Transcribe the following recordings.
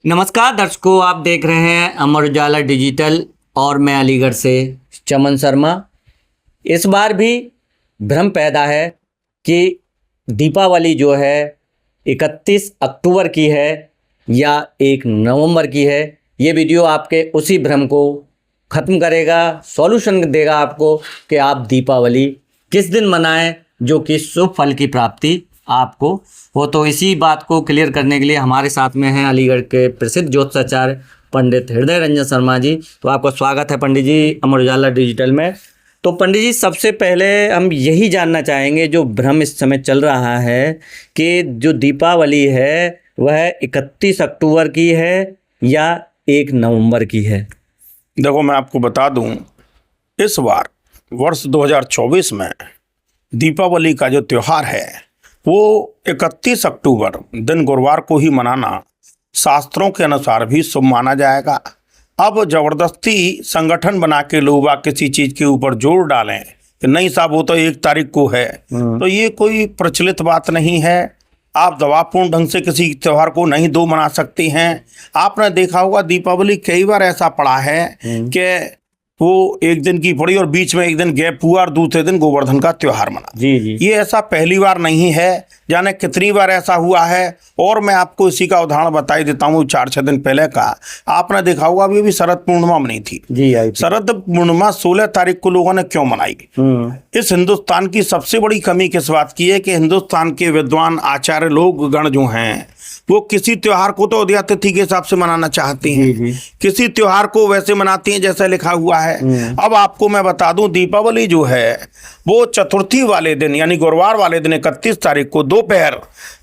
नमस्कार दर्शकों, आप देख रहे हैं अमर उजाला डिजिटल और मैं अलीगढ़ से चमन शर्मा। इस बार भी भ्रम पैदा है कि दीपावली जो है 31 अक्टूबर की है या 1 नवंबर की है। ये वीडियो आपके उसी भ्रम को ख़त्म करेगा, सॉल्यूशन देगा आपको कि आप दीपावली किस दिन मनाएं जो कि शुभ फल की प्राप्ति आपको हो। तो इसी बात को क्लियर करने के लिए हमारे साथ में हैं अलीगढ़ के प्रसिद्ध ज्योतिषाचार्य पंडित हृदय रंजन शर्मा जी। तो आपका स्वागत है पंडित जी अमर उजाला डिजिटल में। तो पंडित जी, सबसे पहले हम यही जानना चाहेंगे, जो भ्रम इस समय चल रहा है कि जो दीपावली है वह 31 अक्टूबर की है या 1 नवंबर की है। देखो, मैं आपको बता दूं, इस बार वर्ष 2024 में दीपावली का जो त्यौहार है वो 31 अक्टूबर दिन गुरुवार को ही मनाना शास्त्रों के अनुसार भी शुभ माना जाएगा। अब जबरदस्ती संगठन बना के लोग किसी चीज के ऊपर जोर डालें कि नहीं साहब वो तो 1 तारीख को है, तो ये कोई प्रचलित बात नहीं है। आप दबावपूर्ण ढंग से किसी त्योहार को नहीं दो मना सकते हैं। आपने देखा होगा दीपावली कई बार ऐसा पड़ा है कि वो एक दिन की पड़ी और बीच में एक दिन गैप हुआ और दूसरे दिन गोवर्धन का त्योहार मना। जी। ये ऐसा पहली बार नहीं है, जाने कितनी बार ऐसा हुआ है। और मैं आपको इसी का उदाहरण बता ही देता हूँ। 4-6 दिन पहले का आपने देखा होगा, अभी शरद पूर्णिमा मनी थी जी। शरद पूर्णिमा 16 तारीख को लोगों ने क्यों मनाई? इस हिंदुस्तान की सबसे बड़ी कमी किस बात की है कि हिंदुस्तान के विद्वान आचार्य लोग गण जो हैं वो किसी त्योहार को तो उदया तिथि के हिसाब से मनाना चाहते हैं, किसी त्योहार को वैसे मनाते हैं जैसा लिखा हुआ है। अब आपको मैं बता दूं, दीपावली जो है वो चतुर्थी वाले दिन यानी गुरुवार वाले दिन 31 तारीख को दोपहर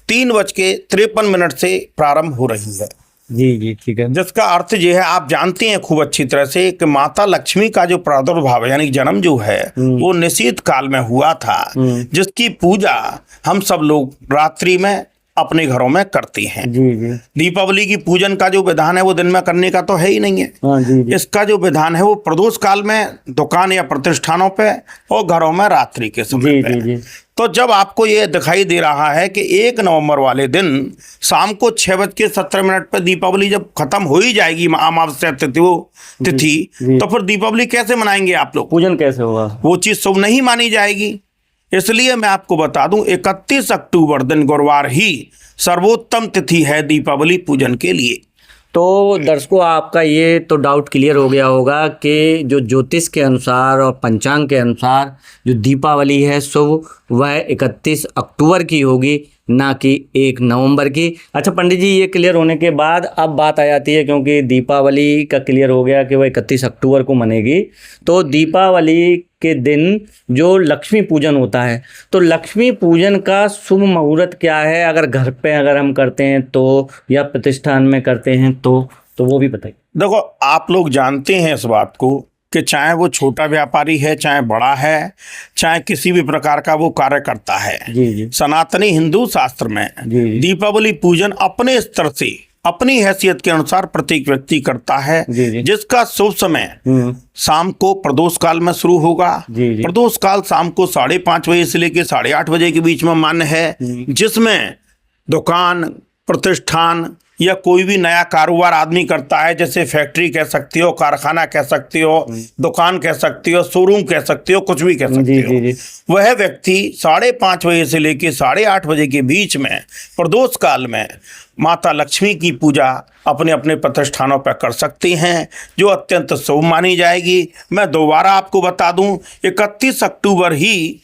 3:53 से प्रारंभ हो रही है। जी, ठीक है। जिसका अर्थ ये है, आप जानते हैं खूब अच्छी तरह से कि माता लक्ष्मी का जो प्रादुर्भाव यानी जन्म जो है वो निषेध काल में हुआ था, जिसकी पूजा हम सब लोग रात्रि में अपने घरों में करती हैं। जी। दीपावली की पूजन का जो विधान है वो दिन में करने का तो है ही नहीं है। जी। इसका जो विधान है वो प्रदोष काल में दुकान या प्रतिष्ठानों पे और घरों में रात्रि के समय पे। जी। तो जब आपको ये दिखाई दे रहा है कि 1 नवंबर वाले दिन शाम को 6:17 पर दीपावली जब खत्म हो ही जाएगी, अमावस्या तिथि, तो फिर दीपावली कैसे मनाएंगे आप लोग? पूजन कैसे होगा? वो चीज शुभ नहीं मानी जाएगी। इसलिए मैं आपको बता दूं, 31 अक्टूबर दिन गुरुवार ही सर्वोत्तम तिथि है दीपावली पूजन के लिए। तो दर्शकों, आपका ये तो डाउट क्लियर हो गया होगा कि जो ज्योतिष के अनुसार और पंचांग के अनुसार जो दीपावली है शुभ वह 31 अक्टूबर की होगी, ना कि 1 नवंबर की। अच्छा पंडित जी, ये क्लियर होने के बाद अब बात आ जाती है, क्योंकि दीपावली का क्लियर हो गया कि वह 31 अक्टूबर को मनेगी, तो दीपावली के दिन जो लक्ष्मी पूजन होता है, तो लक्ष्मी पूजन का शुभ मुहूर्त क्या है? अगर घर पे हम करते हैं तो, या प्रतिष्ठान में करते हैं तो वो भी बताइए। देखो, आप लोग जानते हैं इस बात को कि चाहे वो छोटा व्यापारी है, चाहे बड़ा है, चाहे किसी भी प्रकार का वो कार्य करता है, जी। सनातनी हिंदू शास्त्र में दीपावली पूजन अपने स्तर से अपनी हैसियत के अनुसार प्रत्येक व्यक्ति करता है। जिसका शुभ समय शाम को प्रदोष काल में शुरू होगा। प्रदोष काल शाम को 5:30 बजे से लेकर 8:30 बजे के बीच में मान्य है, जिसमें दुकान, प्रतिष्ठान या कोई भी नया कारोबार आदमी करता है, जैसे फैक्ट्री कह सकते हो, कारखाना कह सकते हो, दुकान कह सकते हो, शोरूम कह सकते हो, कुछ भी कह सकते हो, वह व्यक्ति 5:30 बजे से लेकर 8:30 बजे के बीच में प्रदोष काल में माता लक्ष्मी की पूजा अपने अपने प्रतिष्ठानों पर कर सकते हैं, जो अत्यंत शुभ मानी जाएगी। मैं दोबारा आपको बता दूं, 31 अक्टूबर ही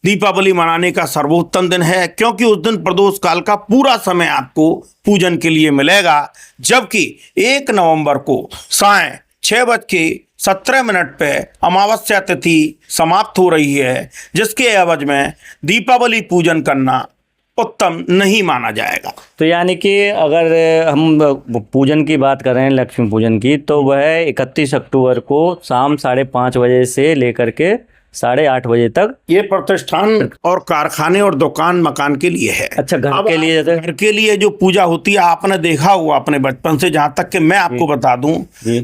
दीपावली मनाने का सर्वोत्तम दिन है, क्योंकि उस दिन प्रदोष काल का पूरा समय आपको पूजन के लिए मिलेगा। जबकि 1 नवंबर को सायं 6:17 पे अमावस्या तिथि समाप्त हो रही है, जिसके एवज में दीपावली पूजन करना उत्तम नहीं माना जाएगा। तो यानी कि अगर हम पूजन की बात करें, लक्ष्मी पूजन की, तो वह 31 अक्टूबर को शाम 5:30 बजे से लेकर के 8:30 बजे तक ये प्रतिष्ठान और कारखाने और दुकान मकान के लिए है। अच्छा, घर के लिए? घर के लिए जो पूजा होती है, आपने देखा हुआ अपने बचपन से, जहाँ तक कि मैं आपको बता दूं,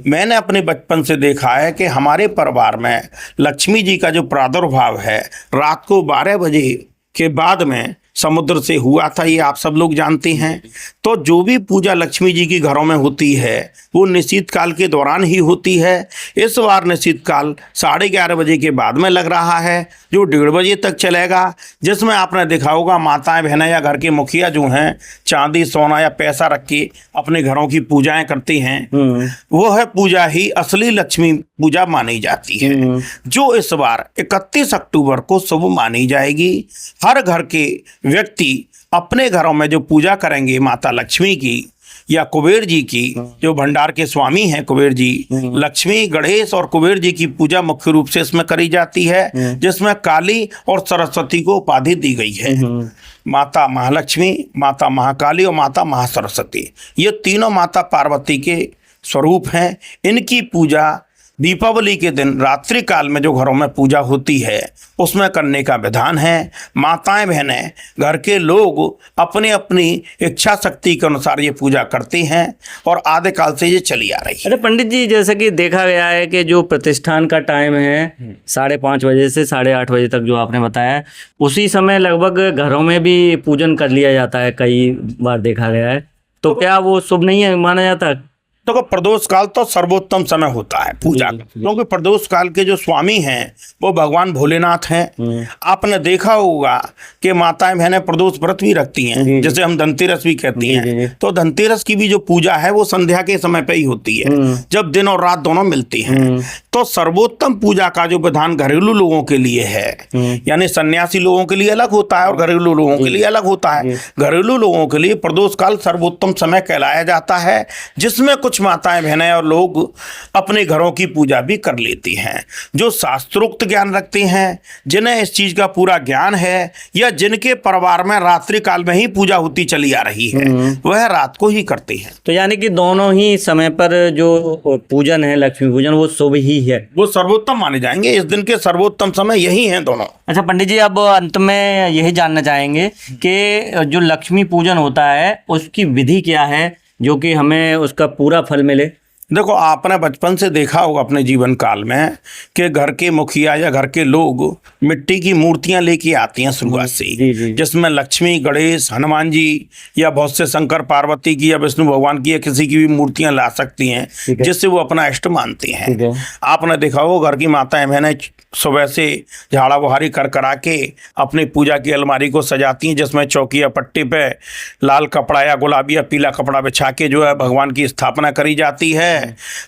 मैंने अपने बचपन से देखा है कि हमारे परिवार में लक्ष्मी जी का जो प्रादुर्भाव है रात को 12 बजे के बाद में समुद्र से हुआ था, ये आप सब लोग जानते हैं। तो जो भी पूजा लक्ष्मी जी की घरों में होती है वो निश्चित काल के दौरान ही होती है। इस बार निश्चित काल 11:30 बजे के बाद में लग रहा है, जो 1:30 बजे तक चलेगा, जिसमें आपने देखा होगा माताएं बहनें या घर के मुखिया जो हैं चांदी सोना या पैसा रख के अपने घरों की पूजाएं करती हैं। वो है पूजा ही असली लक्ष्मी पूजा मानी जाती है, जो इस बार 31 अक्टूबर को शुभ मानी जाएगी। हर घर के व्यक्ति अपने घरों में जो पूजा करेंगे माता लक्ष्मी की या कुबेर जी की, जो भंडार के स्वामी हैं कुबेर जी, लक्ष्मी गणेश और कुबेर जी की पूजा मुख्य रूप से इसमें करी जाती है, जिसमें काली और सरस्वती को उपाधि दी गई है। माता महालक्ष्मी, माता महाकाली और माता महासरस्वती, ये तीनों माता पार्वती के स्वरूप हैं। इनकी पूजा दीपावली के दिन रात्रि काल में जो घरों में पूजा होती है उसमें करने का विधान है। माताएं बहनें घर के लोग अपनी अपनी इच्छा शक्ति के अनुसार ये पूजा करती हैं और आदि काल से ये चली आ रही है। अरे पंडित जी, जैसे कि देखा गया है कि जो प्रतिष्ठान का टाइम है 5:30 बजे से 8:30 बजे तक जो आपने बताया, उसी समय लगभग घरों में भी पूजन कर लिया जाता है, कई बार देखा गया है। तो क्या वो शुभ नहीं है माना जाता? तो प्रदोष काल तो सर्वोत्तम समय होता है पूजा का, क्योंकि प्रदोष काल के जो स्वामी हैं वो भगवान भोलेनाथ हैं। आपने देखा होगा कि माताएं बहनें प्रदोष व्रत भी रखती हैं, जैसे हम धनतेरस भी कहती हैं। तो धनतेरस की भी जो पूजा है वो संध्या के समय पे ही होती है, जब दिन और रात दोनों मिलती हैं। तो सर्वोत्तम पूजा का जो विधान घरेलू लोगों के लिए है, यानी सन्यासी लोगों के लिए अलग होता है और घरेलू लोगों के लिए अलग होता है। घरेलू लोगों के लिए प्रदोष काल सर्वोत्तम समय कहलाया जाता है, जिसमें कुछ माताएं बहनें और लोग अपने घरों की पूजा भी कर लेती हैं। जो शास्त्रोक्त ज्ञान रखते हैं, जिन्हें इस चीज का पूरा ज्ञान है, या जिनके परिवार में रात्रि काल में ही पूजा होती चली आ रही है, वह रात को ही करते हैं। तो यानी कि दोनों ही समय पर जो पूजन है लक्ष्मी पूजन वो शुभ ही है, वो सर्वोत्तम माने जाएंगे। इस दिन के सर्वोत्तम समय यही हैं दोनों। अच्छा पंडित जी, अब अंत में यही जानना चाहेंगे कि जो लक्ष्मी पूजन होता है उसकी विधि क्या है जो कि हमें उसका पूरा फल मिले? देखो, आपने बचपन से देखा होगा अपने जीवन काल में कि घर के मुखिया या घर के लोग मिट्टी की मूर्तियां लेके आती हैं शुरुआत से, जिसमें लक्ष्मी, गणेश, हनुमान जी या बहुत से शंकर पार्वती की या विष्णु भगवान की या किसी की भी मूर्तियां ला सकती हैं, जिससे वो अपना इष्ट मानते हैं। आपने देखा होगा घर की माताएं बहनें सुबह से झाड़ा बुहारी कर करा के अपनी पूजा की अलमारी को सजाती हैं, जिसमें चौकी या पट्टी पे लाल कपड़ा या गुलाबी या पीला कपड़ा बिछा के जो है भगवान की स्थापना करी जाती है।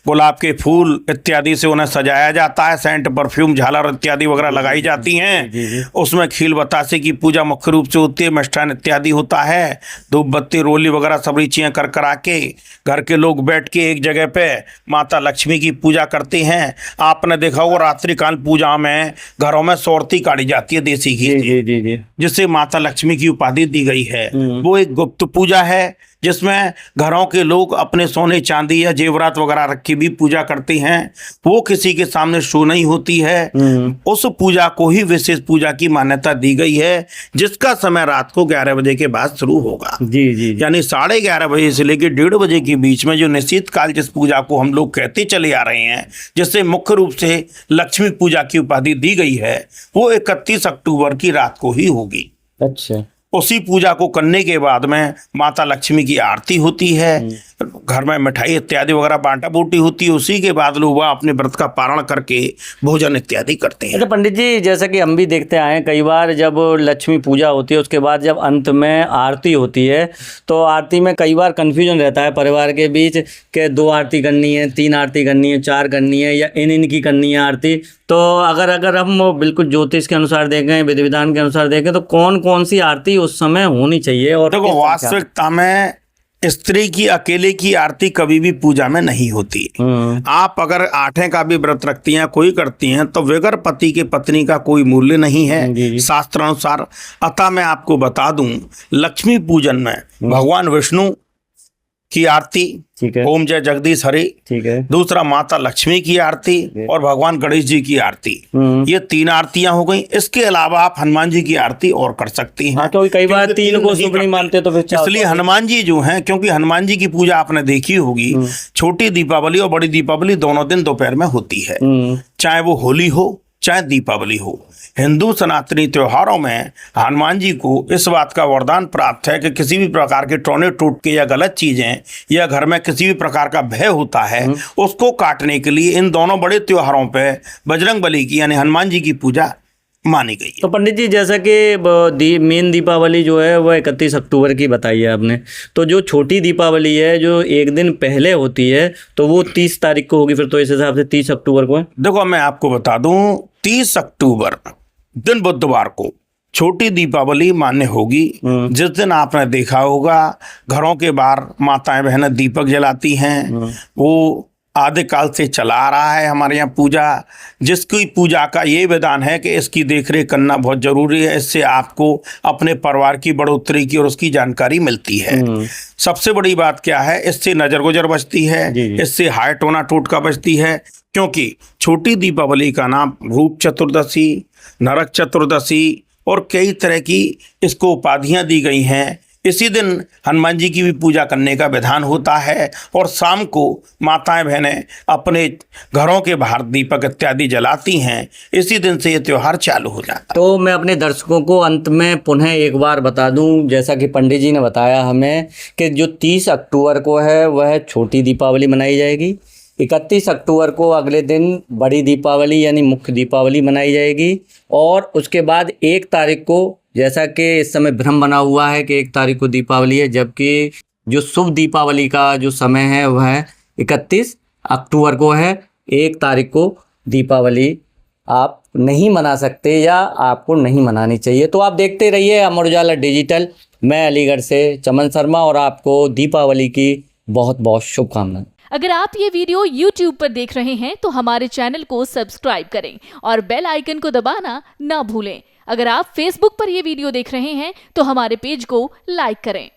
गुलाब के फूल इत्यादि से उन्हें सजाया जाता है, सेंट, परफ्यूम, झालर इत्यादि वगैरह लगाई जाती हैं। उसमें खील बतासे की पूजा मुख्य रूप से होती है, मिष्ठान इत्यादि होता है, धूप बत्ती रोली वगैरह सब रीचियाँ कर करा के घर के लोग बैठ के एक जगह पे माता लक्ष्मी की पूजा करते हैं। आपने देखा होगा रात्रिकाल पूजा में घरों में सोरती काटी जाती है देसी घी, जिससे माता लक्ष्मी की उपाधि दी गई है। वो एक गुप्त पूजा है जिसमें घरों के लोग अपने सोने चांदी या जेवरात वगैरह रख के भी पूजा करते हैं। वो किसी के सामने शो नहीं होती है। उस पूजा को ही विशेष पूजा की मान्यता दी गई है, जिसका समय रात को 11 बजे के बाद शुरू होगा। यानी 11:30 बजे से लेकर 1:30 बजे के बीच में जो निश्चित काल जिस पूजा को हम लोग कहते चले आ रहे हैं, जिससे मुख्य रूप से लक्ष्मी पूजा की उपाधि दी गई है, वो 31 अक्टूबर की रात को ही होगी। अच्छा, उसी पूजा को करने के बाद में माता लक्ष्मी की आरती होती है, घर में मिठाई इत्यादि वगैरह बांटा बूटी होती है। उसी के बाद लोग वह अपने व्रत का पारण करके भोजन इत्यादि करते हैं। अच्छा पंडित जी, जैसा कि हम भी देखते आए हैं, कई बार जब लक्ष्मी पूजा होती है उसके बाद जब अंत में आरती होती है, तो आरती में कई बार कन्फ्यूजन रहता है परिवार के बीच कि 2 आरती करनी है, 3 आरती करनी है, 4 करनी है या इनकी करनी है आरती। तो अगर हम बिल्कुल ज्योतिष के अनुसार देखें, विधि विधान के अनुसार देखें, तो कौन कौन सी आरती उस समय होनी चाहिए? और देखो, वास्तविकता में स्त्री की अकेले की आरती कभी भी पूजा में नहीं होती। आप अगर 8 का भी व्रत रखती हैं, कोई करती हैं, तो बगैर पति के पत्नी का कोई मूल्य नहीं है शास्त्र अनुसार। अतः मैं आपको बता दूं, लक्ष्मी पूजन में भगवान विष्णु की आरती, ठीक है, ओम जय जगदीश हरि, ठीक है, दूसरा माता लक्ष्मी की आरती और भगवान गणेश जी की आरती, ये 3 आरतियां हो गई। इसके अलावा आप हनुमान जी की आरती और कर सकती हैं। हाँ, तो कई बार 3 को शुभ नहीं मानते, तो फिर इसलिए हनुमान जी जो हैं, क्योंकि हनुमान जी की पूजा आपने देखी होगी, छोटी दीपावली और बड़ी दीपावली दोनों दिन दोपहर में होती है। चाहे वो होली हो चाहे दीपावली हो। हिंदू सनातनी त्योहारों में हनुमान जी को इस बात का वरदान प्राप्त है कि किसी भी प्रकार के टोने टोटके या गलत चीजें या घर में किसी भी प्रकार का भय होता है उसको काटने के लिए इन दोनों बड़े त्योहारों पे बजरंग बली की यानी हनुमान जी की पूजा मानी गई है। तो पंडित जी, जैसा कि मेन दीपावली जो है वह 31 अक्टूबर की बताई है आपने, तो जो छोटी दीपावली है जो एक दिन पहले होती है तो वो 30 तारीख को होगी फिर, तो इस हिसाब से 30 अक्टूबर को है। देखो मैं आपको बता दूं, 30 अक्टूबर दिन बुधवार को छोटी दीपावली मान्य होगी। जिस दिन आपने देखा होगा घरों के बाहर माताएं बहनें दीपक जलाती हैं, वो आदिकाल से चला आ रहा है हमारे यहाँ पूजा, जिसकी पूजा का ये विधान है कि इसकी देखरेख करना बहुत जरूरी है। इससे आपको अपने परिवार की बढ़ोतरी की और उसकी जानकारी मिलती है। सबसे बड़ी बात क्या है, इससे नजर गुजर बचती है, इससे हाय टोना टोटका बचती है, क्योंकि छोटी दीपावली का नाम रूप चतुर्दशी, नरक चतुर्दशी और कई तरह की इसको उपाधियां दी गई हैं। इसी दिन हनुमान जी की भी पूजा करने का विधान होता है और शाम को माताएं बहनें अपने घरों के बाहर दीपक इत्यादि जलाती हैं। इसी दिन से ये त्योहार चालू हो जाता है। तो मैं अपने दर्शकों को अंत में पुनः एक बार बता दूं, जैसा कि पंडित जी ने बताया हमें कि जो 30 अक्टूबर को है वह छोटी दीपावली मनाई जाएगी, 31 अक्टूबर को अगले दिन बड़ी दीपावली यानी मुख्य दीपावली मनाई जाएगी, और उसके बाद 1 तारीख को, जैसा कि इस समय भ्रम बना हुआ है कि 1 तारीख को दीपावली है, जबकि जो शुभ दीपावली का जो समय है वह 31 अक्टूबर को है। 1 तारीख को दीपावली आप नहीं मना सकते या आपको नहीं मनानी चाहिए। तो आप देखते रहिए अमर उजाला डिजिटल। मैं अलीगढ़ से चमन शर्मा, और आपको दीपावली की बहुत बहुत शुभकामनाएं। अगर आप ये वीडियो YouTube पर देख रहे हैं तो हमारे चैनल को सब्सक्राइब करें और बेल आइकन को दबाना ना भूलें। अगर आप Facebook पर ये वीडियो देख रहे हैं तो हमारे पेज को लाइक करें।